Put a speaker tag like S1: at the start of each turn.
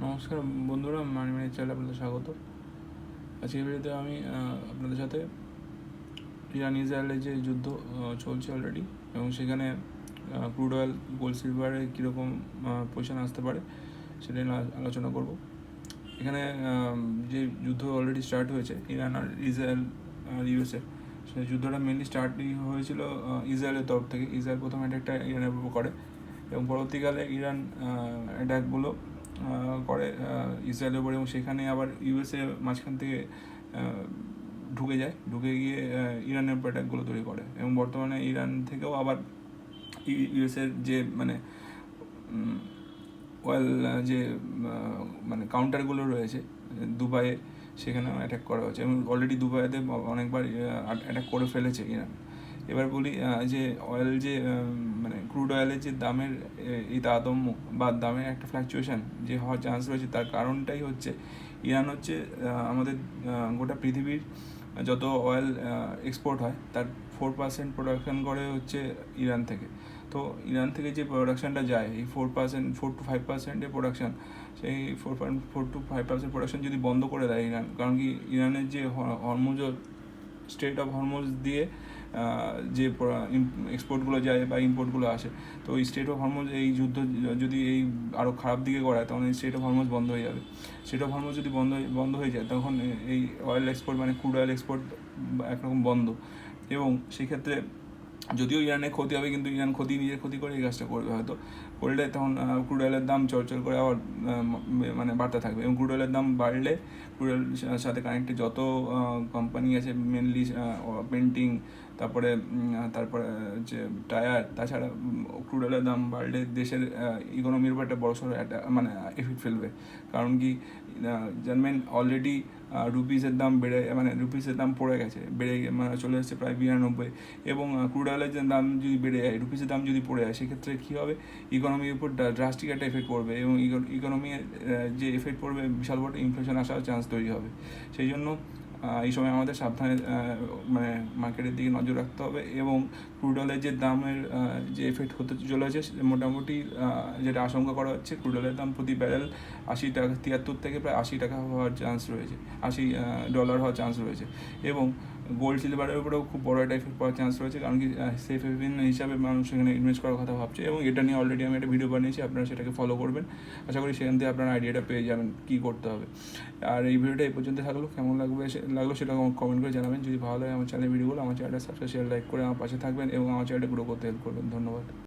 S1: নমস্কার বন্ধুরা, মানি মানি চ্যানেলে আপনাদের স্বাগত। আজকের ভিডিওতে আমি আপনাদের সাথে ইরান ইসরায়েলের যে যুদ্ধ চলছে অলরেডি, এবং সেখানে ক্রুড অয়েল, গোল্ড, সিলভারে কীরকম পজিশন আসতে পারে সেটা নিয়ে আলোচনা করব। এখানে যে যুদ্ধ অলরেডি স্টার্ট হয়েছে ইরান আর ইসরায়েল আর ইউএসএ, সেই যুদ্ধটা মেনলি স্টার্ট হয়েছিল ইসরায়েলের তরফ থেকে। ইসরায়েল প্রথম অ্যাটাকটা ইরানের উপর করে, এবং পরবর্তীকালে ইরান অ্যাটাকগুলো করে ইসরায়েলের উপর, এবং সেখানে আবার ইউএসএ মাঝখান থেকে ঢুকে গিয়ে ইরানের উপর অ্যাটাকগুলো তৈরি করে। এবং বর্তমানে ইরান থেকেও আবার ইউএসএর যে ওয়েল যে কাউন্টারগুলো রয়েছে দুবাইয়ে, সেখানেও অ্যাটাক করা হয়েছে, এবং অলরেডি দুবাইতে অনেকবার অ্যাটাক করে ফেলেছে ইরান। এবার বলি যে অয়েল যে ক্রুড অয়েলের যে দামের এই তারতম্য বা দামের একটা ফ্ল্যাকচুয়েশান যে হওয়ার চান্স রয়েছে, তার কারণটাই হচ্ছে ইরান হচ্ছে আমাদের গোটা পৃথিবীর যত অয়েল এক্সপোর্ট হয় তার 4% প্রোডাকশান করে হচ্ছে ইরান থেকে। তো ইরান থেকে যে প্রোডাকশানটা যায়, এই 4-5% প্রোডাকশান, সেই 4-5% প্রোডাকশান যদি বন্ধ করে দেয় ইরান, কারণ কি ইরানের যে হরমুজ, স্ট্রেট অফ হরমুজ দিয়ে যে এক্সপোর্টগুলো যায় বা ইম্পোর্টগুলো আসে, তো এই স্টেট অফ হরমুজ এই যুদ্ধ যদি এই আরও খারাপ দিকে গড়ায়, তখন এই স্টেট অফ হরমুজ বন্ধ হয়ে যাবে। স্টেট অফ হরমুজ যদি বন্ধ হয়ে যায়, তখন এই oil export crude oil export একরকম বন্ধ। এবং সেক্ষেত্রে যদিও ইরানের ক্ষতি হবে, কিন্তু ইরান নিজের ক্ষতি করে এই কাজটা করবে হয়তো, করলে তখন ক্রুড অয়েলের দাম চড়চড় করে আবার বাড়তে থাকবে। এবং ক্রুড অয়েলের দাম বাড়লে ক্রুড অয়েলের সাথে কানেক্টেড যত কোম্পানি আছে, মেনলি পেন্টিং, তারপরে যে টায়ার, তাছাড়া ক্রুড অয়েলের দাম বাড়লে দেশের ইকোনমির উপর একটা বড়সড় একটা এফেক্ট ফেলবে। কারণ কি জানবেন, অলরেডি রুপিসের দাম পড়ে গেছে, চলে এসেছে প্রায় 92। এবং ক্রুড অয়েলের যে দাম যদি বেড়ে যায়, রুপিসের দাম যদি পড়ে যায়, সেক্ষেত্রে কী হবে, ইকোনমির উপর ড্রাস্টিক একটা এফেক্ট পড়বে, এবং ইকোনমির যে এফেক্ট পড়বে, বিশাল বড় ইনফ্লেশন আসার চান্স তৈরি হবে। সেই জন্য এই সময় আমাদের সাবধানে মার্কেটের দিকে নজর রাখতে হবে। এবং ক্রুড অয়েলের যে দামের যে এফেক্ট হতে চলেছে, মোটামুটি যেটা আশঙ্কা করা হচ্ছে, ক্রুড অয়েলের দাম প্রতি ব্যারেল 80 টাকা, 73 থেকে প্রায় 80 টাকা হওয়ার চান্স রয়েছে, $80 হওয়ার চান্স রয়েছে। এবং গোল্ড সিলভারের উপরেও খুব বড় একটা এফেক্ট পড়ার চান্স রয়েছে, কারণ কি সেফ হেভেন হিসাবে মানুষ সেখানে ইনভেস্ট করার কথা ভাবছে। এবং এটা নিয়ে অলরেডি আমি একটা ভিডিও বানিয়েছি, আপনারা সেটাকে ফলো করবেন। আশা করি সেখান থেকে আপনারা আইডিয়াটা পেয়ে যাবেন কী করতে হবে। আর এই ভিডিওটা এই পর্যন্ত থাকলো, কেমন লাগলো সেটা কমেন্ট করে জানাবেন। যদি ভালো লাগে আমার চ্যানেলের ভিডিওগুলো, আমার চ্যানেলটা সাবস্ক্রাইব, শেয়ার, লাইক করে আমার পাশে থাকবেন, এবং আমার চ্যানেলটা গ্রো করতে হেল্প করবেন। ধন্যবাদ।